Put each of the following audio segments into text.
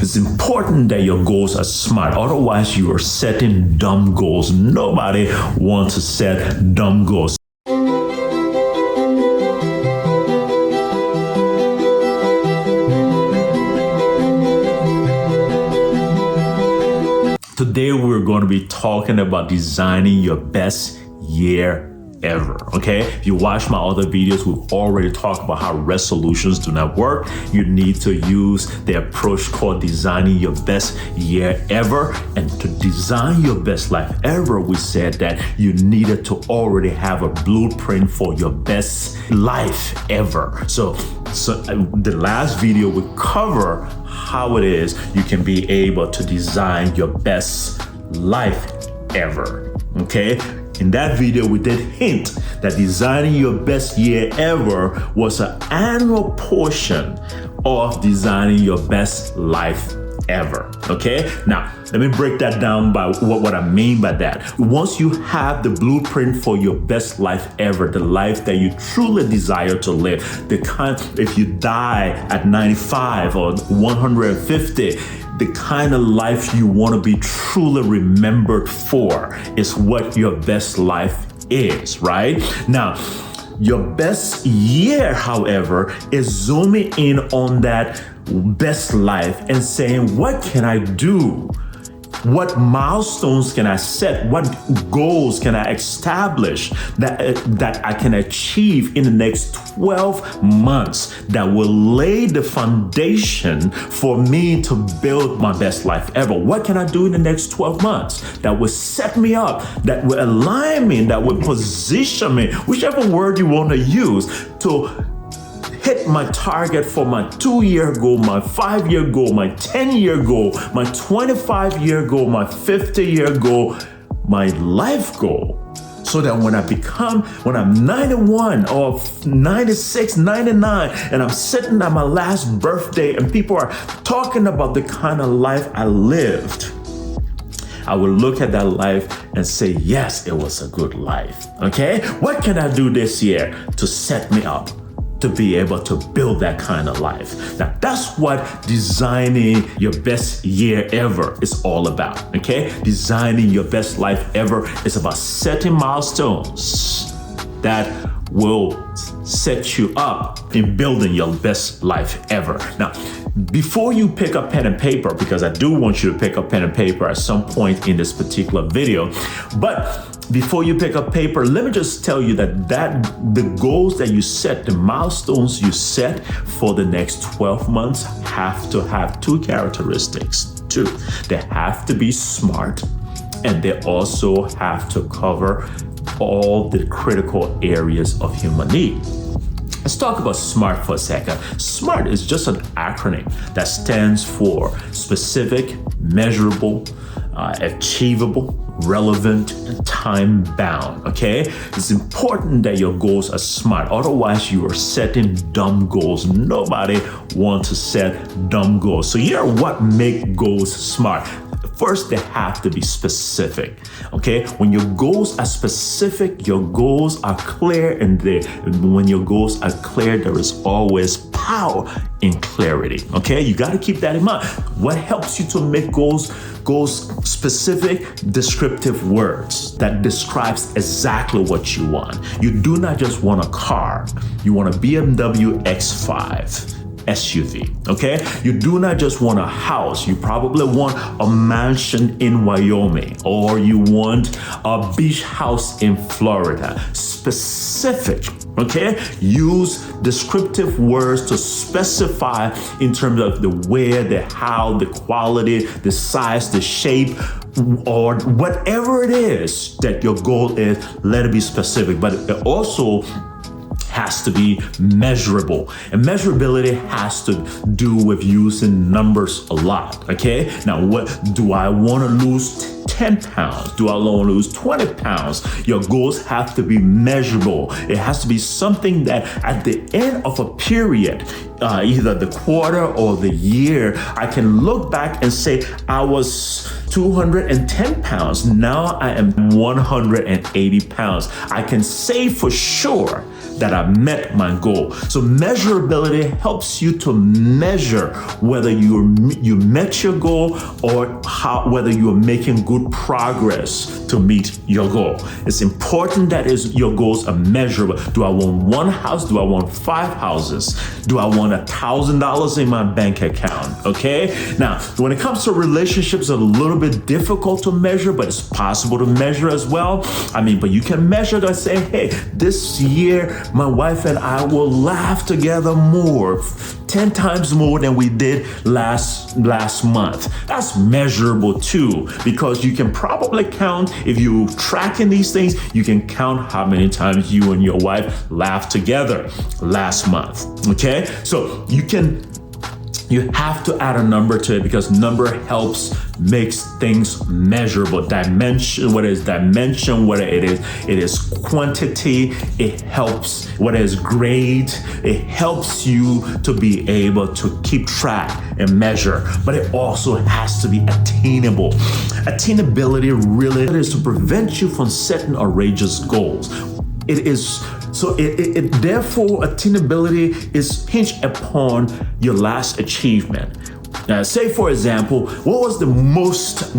it's important that your goals are smart. Otherwise, you are setting dumb goals. Nobody wants to set dumb goals. Today, we're going to be talking about designing your best year ever. Okay, if you watch my other videos, we've already talked about how resolutions do not work. You need to use the approach called designing your best year ever. And to design your best life ever, we said that you needed to already have a blueprint for your best life ever. So the last video we cover how it is you can be able to design your best life ever. Okay, in that video, we did hint that designing your best year ever was an annual portion of designing your best life ever. Okay, now let me break that down by what I mean by that. Once you have the blueprint for your best life ever, the life that you truly desire to live, the kind, if you die at 95 or 150, the kind of life you want to be truly remembered for is what your best life is, right? Now, your best year, however, is zooming in on that best life and saying, what can I do? What milestones can I set? What goals can I establish that I can achieve in the next 12 months that will lay the foundation for me to build my best life ever? What can I do in the next 12 months that will set me up, that will align me, that will position me, whichever word you want to use, to hit my target for my 2-year goal, my 5-year goal, my 10-year goal, my 25-year goal, my 50-year goal, my life goal. So that when I'm 91 or 96, 99, and I'm sitting at my last birthday and people are talking about the kind of life I lived, I will look at that life and say, yes, it was a good life. Okay? What can I do this year to set me up to be able to build that kind of life? Now, that's what designing your best year ever is all about, okay? Designing your best life ever is about setting milestones that will set you up in building your best life ever. Now, before you pick up pen and paper, because I do want you to pick up pen and paper at some point in this particular video, but before you pick up paper, let me just tell you that the goals that you set, the milestones you set for the next 12 months have to have two characteristics. Two, they have to be smart, and they also have to cover all the critical areas of human need. Let's talk about SMART for a second. SMART is just an acronym that stands for specific, measurable, achievable, relevant, and time bound. Okay, it's important that your goals are smart. Otherwise, you are setting dumb goals. Nobody wants to set dumb goals. So here are what make goals smart. First, they have to be specific. Okay, when your goals are specific, your goals are clear, and when your goals are clear, there is always power in clarity. Okay, you got to keep that in mind. What helps you to make goals specific? Descriptive words that describes exactly what you want. You do not just want a car. You want a BMW X5 SUV, okay? You do not just want a house. You probably want a mansion in Wyoming, or you want a beach house in Florida. Specific, okay? Use descriptive words to specify in terms of the where, the how, the quality, the size, the shape, or whatever it is that your goal is. Let it be specific, but it also has to be measurable. And measurability has to do with using numbers a lot, okay? Now, what do I want to lose 10 pounds? Do I want to lose 20 pounds? Your goals have to be measurable. It has to be something that at the end of a period, either the quarter or the year, I can look back and say, I was 210 pounds. Now I am 180 pounds. I can say for sure that I met my goal. So measurability helps you to measure whether you met your goal or whether you are making good progress to meet your goal. It's important that your goals are measurable. Do I want one house? Do I want 5 houses? Do I want $1,000 in my bank account? Okay. Now, when it comes to relationships, a little bit difficult to measure, but it's possible to measure as well. But you can measure to say, hey, this year, my wife and I will laugh together more, 10 times more than we did last month. That's measurable too, because you can probably count, if you're tracking these things, you can count how many times you and your wife laughed together last month. Okay, so you have to add a number to it, because number makes things measurable. Dimension, whether it is quantity, it helps, whether it's grade, it helps you to be able to keep track and measure, but it also has to be attainable. Attainability really is to prevent you from setting outrageous goals. Therefore, attainability is hinged upon your last achievement. Say, for example, what was the most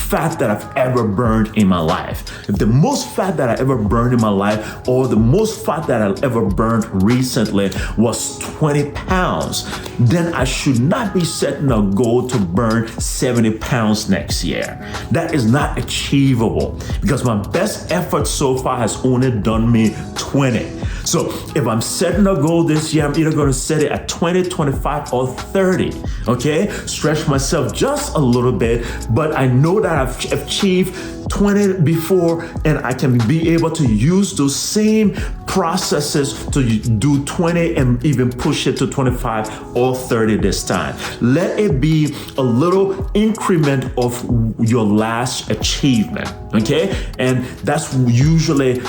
fat that I've ever burned in my life? If the most fat that I ever burned in my life, or the most fat that I ever burned recently was 20 pounds, then I should not be setting a goal to burn 70 pounds next year. That is not achievable, because my best effort so far has only done me 20. So if I'm setting a goal this year, I'm either going to set it at 20, 25, or 30. Okay? Stretch myself just a little bit, but I know that I've achieved 20 before, and I can be able to use those same processes to do 20 and even push it to 25 or 30 this time. Let it be a little increment of your last achievement, okay? And that's usually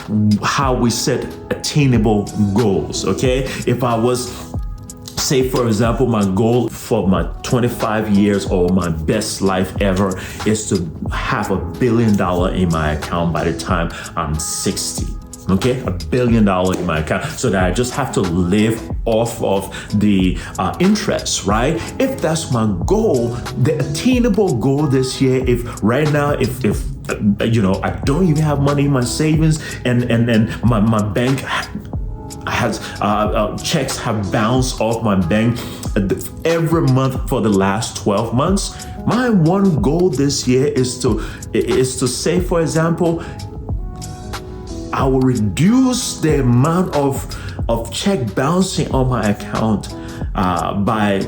how we set attainable goals, okay? If I was, say, for example, my goal for my 25 years or my best life ever is to have $1 billion in my account by the time I'm 60. Okay, $1 billion in my account, so that I just have to live off of the interest, right? If that's my goal, the attainable goal this year, if right now, if I don't even have money in my savings, and my bank has checks have bounced off my bank every month for the last 12 months. My one goal this year is to say, for example, I will reduce the amount of check bouncing on my account by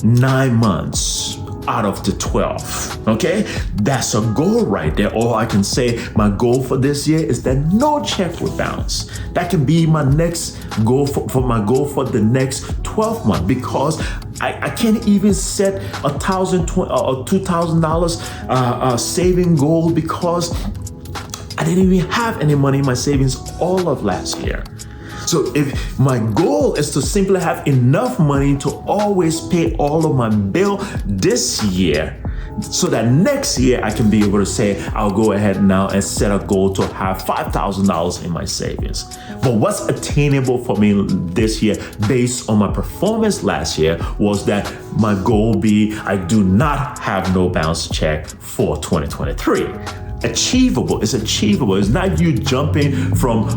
9 months out of the 12. Okay, that's a goal right there. Or I can say my goal for this year is that no check will bounce. That can be my next goal for my goal for the next 12 months, because I can't even set $1,000 or $2,000 saving goal, because I didn't even have any money in my savings all of last year. So if my goal is to simply have enough money to always pay all of my bill this year, so that next year I can be able to say, I'll go ahead now and set a goal to have $5,000 in my savings. But what's attainable for me this year based on my performance last year was that my goal be, I do not have no bounce check for 2023. Achievable. It's achievable. It's not you jumping from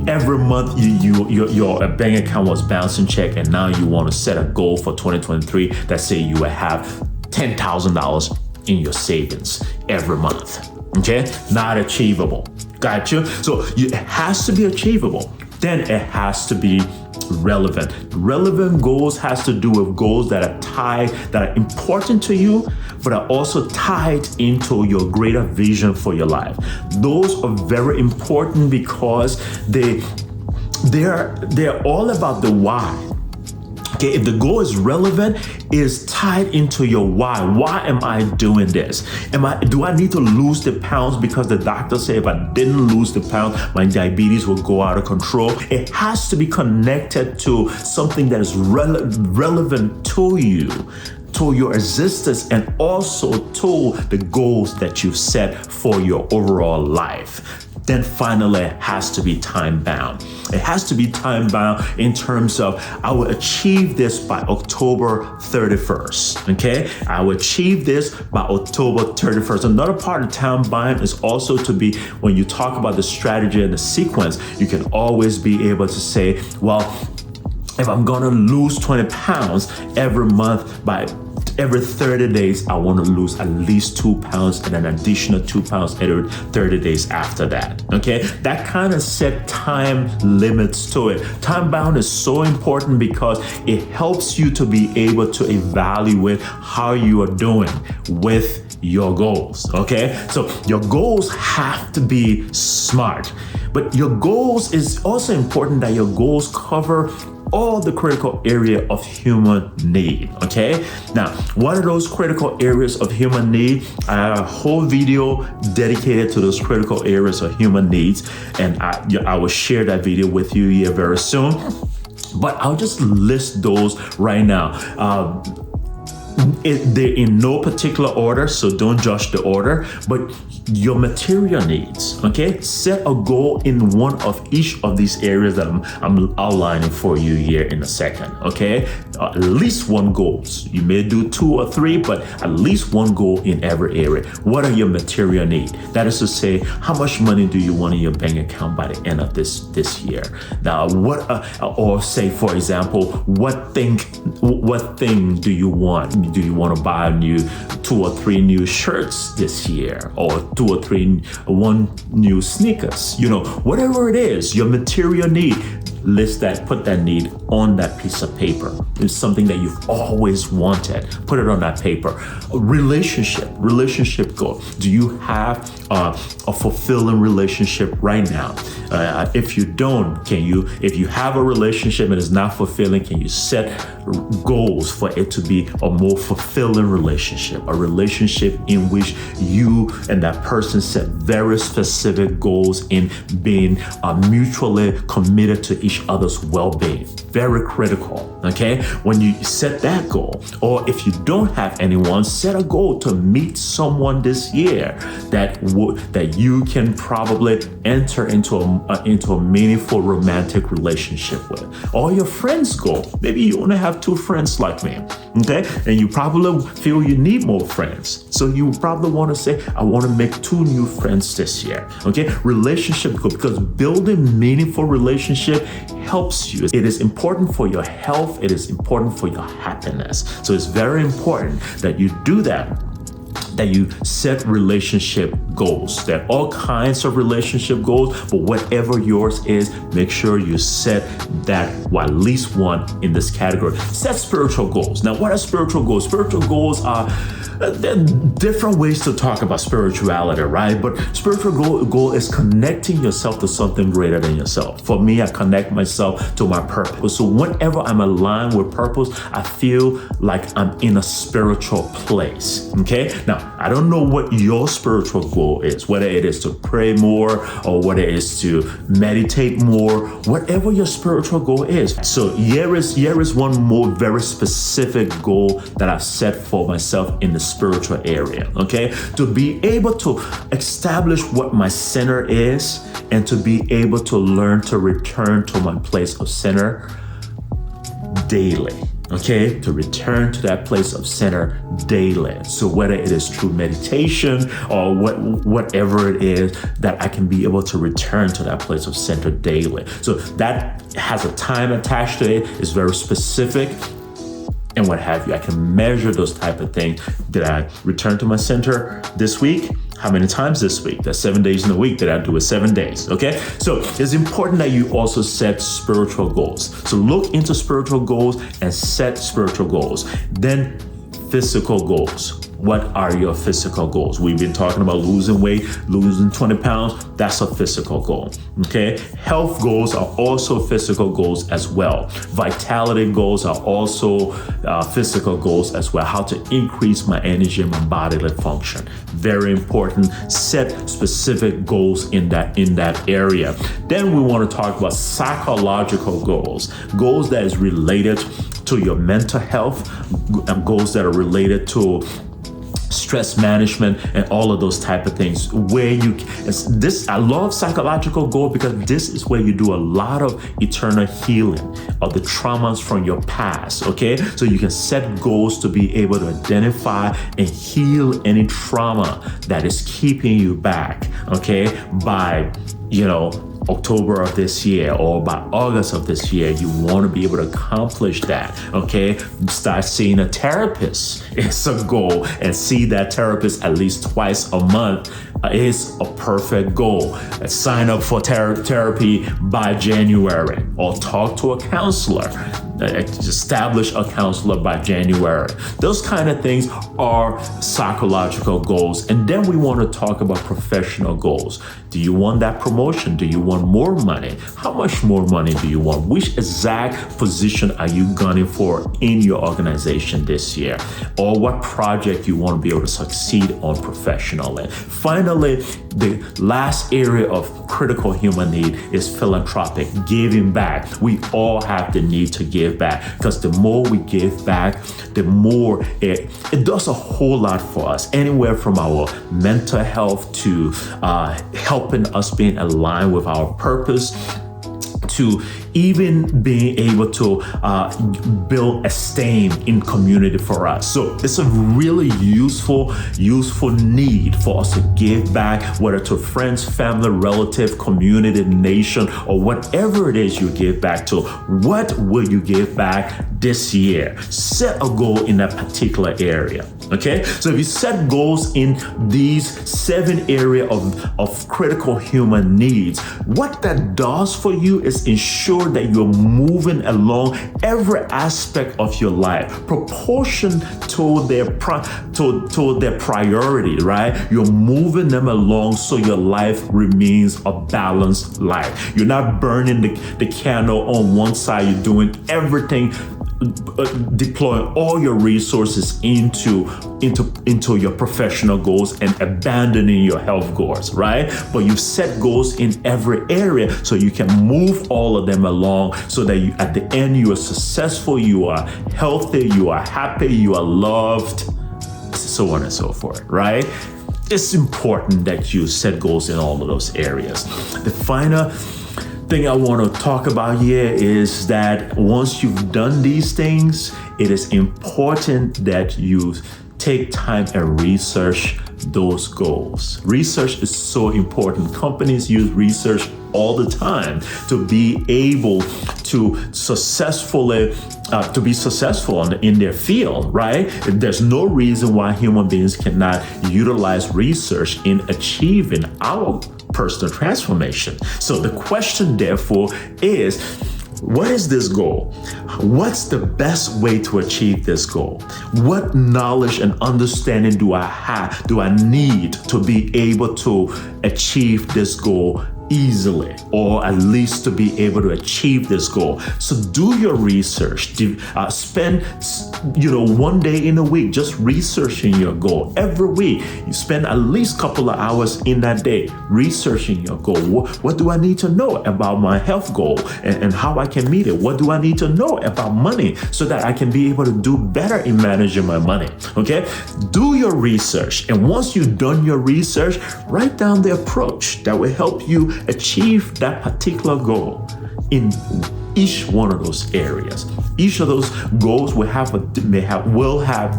every month your bank account was bouncing check, and now you want to set a goal for 2023 that say you will have $10,000 in your savings every month. Okay, not achievable. Got you? So it has to be achievable. Then it has to be relevant. Relevant goals has to do with goals that are tied, that are important to you, but are also tied into your greater vision for your life. Those are very important because they're all about the why. Okay, if the goal is relevant, it is tied into your why. Why am I doing this? Do I need to lose the pounds because the doctor said if I didn't lose the pounds, my diabetes will go out of control? It has to be connected to something that is relevant to you, to your existence, and also to the goals that you've set for your overall life. Then finally, it has to be time bound. It has to be time bound in terms of, I will achieve this by October 31st, okay? I will achieve this by October 31st. Another part of time bound is also to be, when you talk about the strategy and the sequence, you can always be able to say, well, if I'm gonna lose 20 pounds every month, by every 30 days, I want to lose at least 2 pounds and an additional 2 pounds every 30 days after that. Okay, that kind of set time limits to it. Time bound is so important because it helps you to be able to evaluate how you are doing with your goals. Okay, so your goals have to be smart, but your goals is also important that your goals cover all the critical area of human need. Okay, now what are those critical areas of human need? I have a whole video dedicated to those critical areas of human needs, and I will share that video with you here very soon, but I'll just list those right now. They're in no particular order, so don't judge the order, but your material needs, okay? Set a goal in one of each of these areas that I'm outlining for you here in a second, okay? At least one goal. You may do 2 or 3, but at least one goal in every area. What are your material needs? That is to say, how much money do you want in your bank account by the end of this year? Now, or say, for example, what thing do you want? Do you want to buy 2 or 3 new shirts this year, or 2 or 3 new sneakers? You know, whatever it is, your material need. List that, put that need on that piece of paper. It's something that you've always wanted. Put it on that paper. Relationship goal. Do you have a fulfilling relationship right now? If you don't, if you have a relationship and it's not fulfilling, can you set goals for it to be a more fulfilling relationship? A relationship in which you and that person set very specific goals in being mutually committed to each other's well-being. Very critical, okay? When you set that goal, or if you don't have anyone, set a goal to meet someone this year that you can probably enter into a meaningful romantic relationship with. Or your friends' goal. Maybe you only have 2 friends like me, okay? And you probably feel you need more friends. So you probably want to say, I want to make 2 new friends this year, okay? Relationship goal, because building meaningful relationship helps you. It is important for your health. It is important for your happiness. So it's very important that you do that you set relationship goals. There are all kinds of relationship goals, but whatever yours is, make sure you set that, or at least one in this category. Set spiritual goals. Now, what are spiritual goals? Spiritual goals are different ways to talk about spirituality, right? But spiritual goal is connecting yourself to something greater than yourself. For me, I connect myself to my purpose. So whenever I'm aligned with purpose, I feel like I'm in a spiritual place, okay? Now, I don't know what your spiritual goal is, whether it is to pray more or whether it is to meditate more, whatever your spiritual goal is. So here is one more very specific goal that I've set for myself in the spiritual area, okay? To be able to establish what my center is and to be able to learn to return to my place of center daily. Okay, to return to that place of center daily. So whether it is through meditation or whatever it is, that I can be able to return to that place of center daily. So that has a time attached to it. It's very specific and what have you. I can measure those type of things. Did I return to my center this week? How many times this week? That's 7 days in a week. Did I do it 7 days? Okay. So it's important that you also set spiritual goals. So look into spiritual goals and set spiritual goals. Then physical goals. What are your physical goals? We've been talking about losing weight, losing 20 pounds. That's a physical goal. Okay. Health goals are also physical goals as well. Vitality goals are also physical goals as well. How to increase my energy and my bodily function. Very important. Set specific goals in that area. Then we want to talk about psychological goals. Goals that is related to your mental health, goals that are related to stress management and all of those type of things, where I love psychological goal because this is where you do a lot of eternal healing of the traumas from your past. Okay, so you can set goals to be able to identify and heal any trauma that is keeping you back, okay, by October of this year or by August of this year. You want to be able to accomplish that, okay? Start seeing a therapist. It's a goal, and see that therapist at least twice a month is a perfect goal. Sign up for therapy by January, or talk to a counselor. Establish a counselor by January. Those kind of things are psychological goals. And then we want to talk about professional goals. Do you want that promotion? Do you want more money? How much more money do you want? Which exact position are you gunning for in your organization this year? Or what project you want to be able to succeed on professionally? Finally, the last area of critical human need is philanthropic, giving back. We all have the need to give back, because the more we give back, the more it does a whole lot for us, anywhere from our mental health to helping us being aligned with our purpose, to even being able to build esteem in community for us. So it's a really useful need for us to give back, whether to friends, family, relative, community, nation, or whatever it is you give back to. What will you give back this year? Set a goal in that particular area. Okay, so if you set goals in these 7 areas of critical human needs, what that does for you is ensure that you're moving along every aspect of your life, proportion to their priority, right? You're moving them along so your life remains a balanced life. You're not burning the candle on one side. You're doing everything, deploying all your resources into your professional goals and abandoning your health goals, right? But you set goals in every area so you can move all of them along, so that at the end you are successful, you are healthy, you are happy, you are loved, so on and so forth, right? It's important that you set goals in all of those areas. The final thing I want to talk about here is that once you've done these things, it is important that you take time and research those goals. Research is so important. Companies use research all the time to be able to be successful in their field, right? There's no reason why human beings cannot utilize research in achieving our personal transformation. So the question, therefore, is, what is this goal? What's the best way to achieve this goal? What knowledge and understanding do I need to be able to achieve this goal easily, or at least to be able to achieve this goal? So do your research. Spend one day in a week just researching your goal. Every week you spend at least a couple of hours in that day researching your goal. What do I need to know about my health goal and how I can meet it? What do I need to know about money so that I can be able to do better in managing my money? Okay, do your research, and once you've done your research, write down the approach that will help you achieve that particular goal in each one of those areas. Each of those goals will have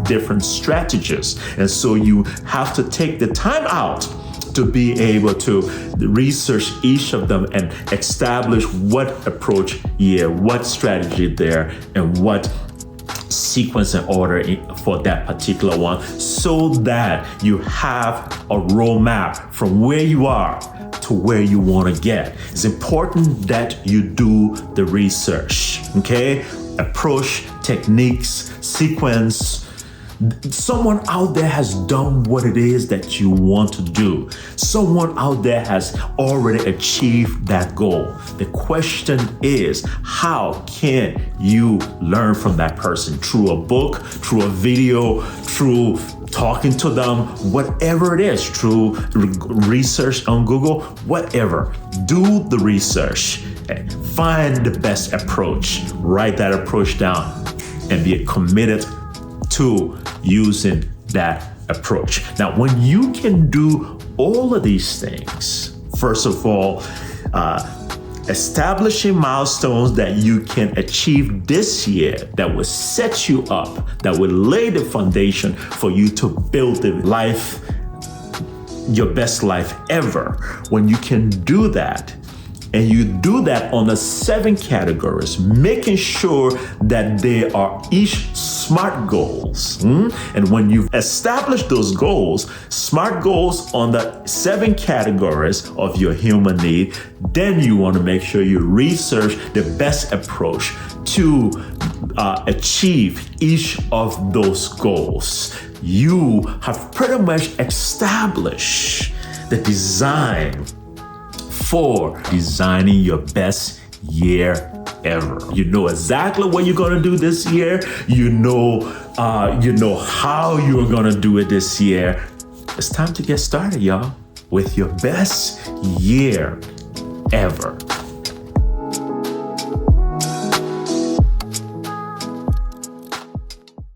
different strategies, and so you have to take the time out to be able to research each of them and establish what approach here, what strategy there, and what sequence and order for that particular one, so that you have a roadmap from where you are to where you want to get. It's important that you do the research, okay? Approach, techniques, sequence, Someone out there has done what it is that you want to do. Someone out there has already achieved that goal. The question is, how can you learn from that person? Through a book, through a video, through talking to them, whatever it is, through research on Google, whatever. Do the research. Find the best approach. Write that approach down and be committed to using that approach. Now, when you can do all of these things, first of all, establishing milestones that you can achieve this year that will set you up, that will lay the foundation for you to build the life, your best life ever. When you can do that, and you do that on the 7 categories, making sure that they are each SMART goals. And when you've established those goals, SMART goals on the 7 categories of your human need, then you want to make sure you research the best approach to achieve each of those goals. You have pretty much established the design for designing your best year ever. You know exactly what you're gonna do this year. You know how you're gonna do it this year. It's time to get started, y'all, with your best year ever.